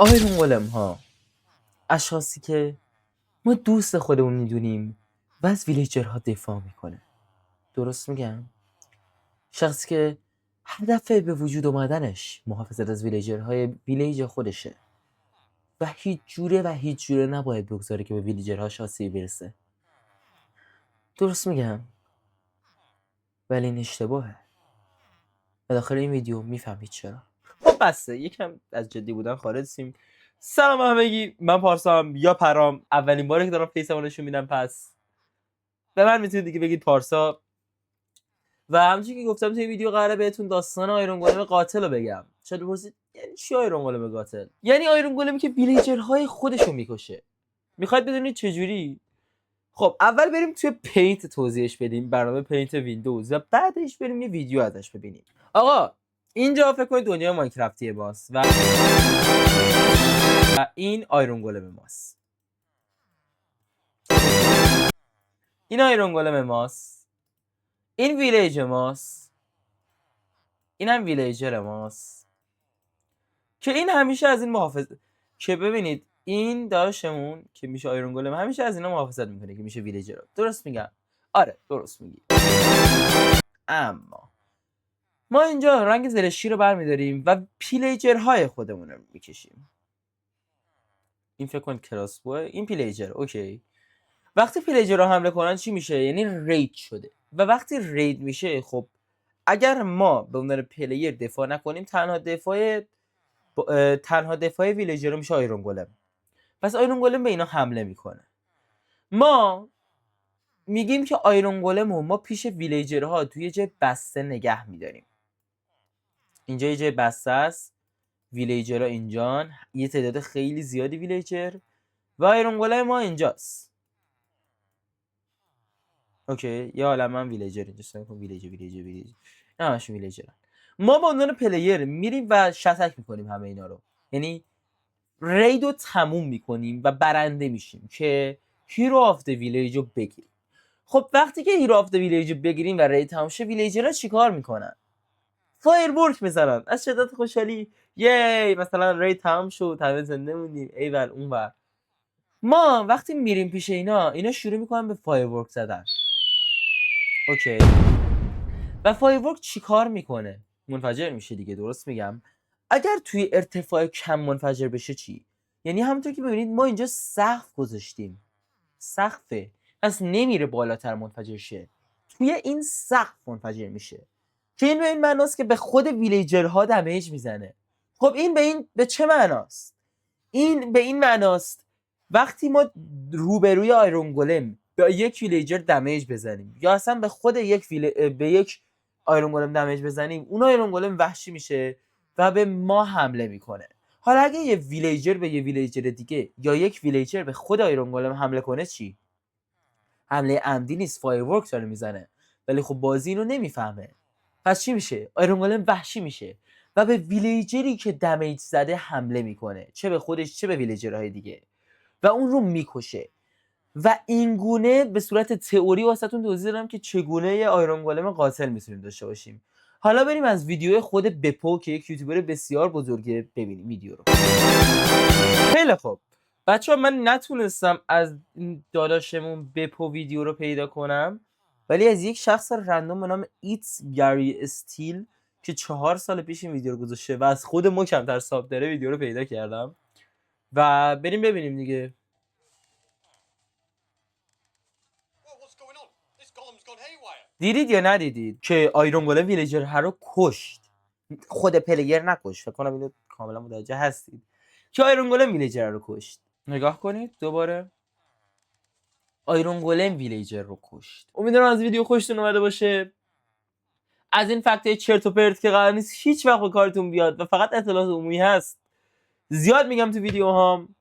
آیرون گولم ها اشخاصی که ما دوست خودمون میدونیم و از ویلیجرها دفاع میکنه. درست میگم؟ شخصی که هدف به وجود اومدنش محافظت از ویلیجرهای ویلیج خودشه و هیچ جوره نباید بگذاره که به ویلیجرهاش آسیب برسه. درست میگم؟ ولی این اشتباهه و داخل این ویدیو میفهمید چرا. خب بسته یکم از جدی بودن خارج سیم. سلام همگی، من پارسام یا پرام. اولین باره که دارم فیسمو نشون میدم، پس به من میتونید دیگه بگید پارسا. و همچنین که گفتم توی ویدیو قراره بهتون داستان آیرون گولم قاتل رو بگم. شاید بپرسید یعنی چی آیرون گولم قاتل؟ یعنی آیرون گولمی که ویلیجرهای خودشو میکشه. میخواید بدونید چجوری؟ خب اول بریم توی پینت توضیحش بدیم، برنامه پینت ویندوز، و بعدش بریم یه ویدیو ازش ببینیم. آقا اینجا فکر کنید دنیای ماینکرافتی ماست و این آیرون گولم ماست. این آیرون گولم ماست. این ویلیج ماست. این هم ویلیجر ماست که این همیشه از این که ببینید این داشتمون که میشه آیرون گولم همیشه از اینا محافظت میکنه که میشه ویلیجر. درست میگم؟ آره درست میگی. اما ما اینجا رنگ زرشی رو برمیداریم و پیلیجرهای خودمون رو میکشیم. این فکر کن کراسبوه، این پیلیجر. اوکی. وقتی پیلیجر رو حمله کنن چی میشه؟ یعنی رید شده. و وقتی رید میشه، خب اگر ما به عنوان پلیر دفاع نکنیم، تنها دفاع ویلیجر رو میشه آیرون گولم. پس آیرون گولم به اینا حمله میکنه. ما میگیم که آیرون گولم رو ما پیش ویلیجرها توی جای بسته نگه میداریم. اینجا یه جای بسته است، ویلیجرها اینجان، یه تعداد خیلی زیادی ویلیجر، و آیرون گولم ما اینجاست. اوکی، یه عالم من ویلیجر اینجا سعی ویلیجر نه همشون ویلیجرن. ما به عنوان پلیر میریم و شتک میکنیم همه اینا رو، یعنی رید رو تموم میکنیم و برنده میشیم که هیرو آف د ویلیج رو بگیریم. خب وقتی که هیرو آف د ویلیج رو بگیریم و رید تموم شه، ویلیجرها چیکار میکنن؟ فایرورک میزنن از شدت خوشحالی. یی مثلا رید تموم شد، همه زنده موندیم، ایول اونور. ما وقتی میریم پیش اینا شروع میکنن به فایرورک زدن. اوکی. و فایرورک چیکار میکنه؟ منفجر میشه دیگه. درست میگم؟ اگر توی ارتفاع کم منفجر بشه چی؟ یعنی همونطور که ببینید ما اینجا سقف گذاشتیم، سقفه، پس نمیره بالاتر منفجر شه، توی این سقف منفجر میشه، که این به این معناست که به خود ویلیجرها دمیج میزنه. خب این به چه معناست؟ این به این معناست وقتی ما روبروی آیرون گولم به یک ویلیجر دمیج بزنیم یا اصلا به خود به یک آیرون گولم دمیج بزنیم، اون آیرون گولم وحشی میشه و به ما حمله میکنه. حالا اگه یه ویلیجر به یه ویلیجر دیگه یا یک ویلیجر به خود آیرون گولم حمله کنه چی؟ حمله عمدی نیست، فایرورک داره میزنه، ولی خب بازی اینو نمیفهمه. پس چی میشه؟ آیرون گولم وحشی میشه و به ویلیجری که دمیج زده حمله میکنه، چه به خودش چه به ویلیجرهای دیگه، و اون رو میکشه. و اینگونه به صورت تئوری واسهتون توضیح دادم که چگونه یه آیرون گولم قاتل میتونیم داشته باشیم. حالا بریم از ویدیو خود بپو که یک یوتیوبر بسیار بزرگه ببینیم ویدیو رو. خیلی خوب بچه ها، من نتونستم از داداشمون بپو ویدیو رو پیدا کنم، ولی از یک شخص رندوم به نام ایتس گری استیل که 4 سال پیش این ویدیو رو گذاشته و از خود ما کمتر ساب داره ویدیو رو پیدا کردم و بریم ببینیم دیگه. دیدید یا ندیدید که آیرون گولم ویلیجر هر رو کشت؟ خود پلیر نکشت، فکر کنم اینو کاملا متوجه هستید که آیرون گولم ویلیجر رو کشت. نگاه کنید دوباره، آیرون گولم ویلیجر رو کشت. امیدوارم از ویدیو خوشتون اومده باشه. از این فکتای چرت و پرت که قرار نیست هیچ وقت به کارتون بیاد و فقط اطلاعات عمومی هست زیاد میگم تو ویدیو هام.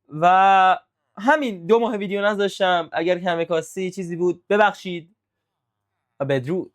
و همین 2 ماه ویدیو نذاشتم، اگر کمی کاستی چیزی بود ببخشید و بدرود.